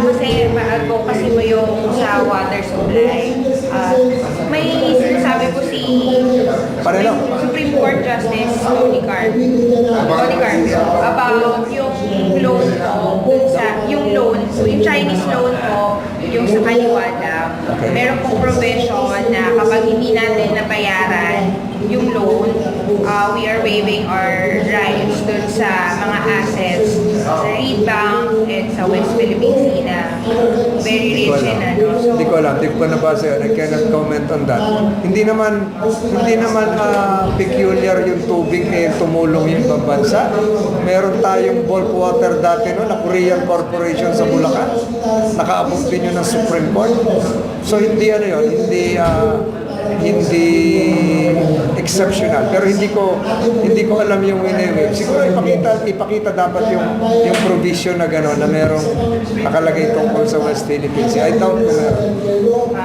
kasi ma-advocacy mo yung sa water supply. May sinasabi po si Supreme Court Justice Tony Carpio about yung loan po dun sa yung Chinese loan po yung sa Kaliwa Dam. Meron pong provision na kapag hindi natin nabayaran yung loan, we are waiving our rights dun sa mga assets sa Reed Bank and sa West Philippine Sea na very rich in ano. So, Hindi ko alam, hindi ko pa nabasa yun. I cannot comment on that. Hindi naman peculiar yung tubig tumulong yung ibang bansa. Meron tayong bulk water dati no, na Korean Corporation sa Bulacan. Nakaabot din yun ng Supreme Court. So hindi yun, hindi exceptional. Pero hindi ko alam yung wineway. Siguro ipakita dapat yung provision na gano'n na merong nakalagay tungkol sa West Philippine Sea. I doubt na meron.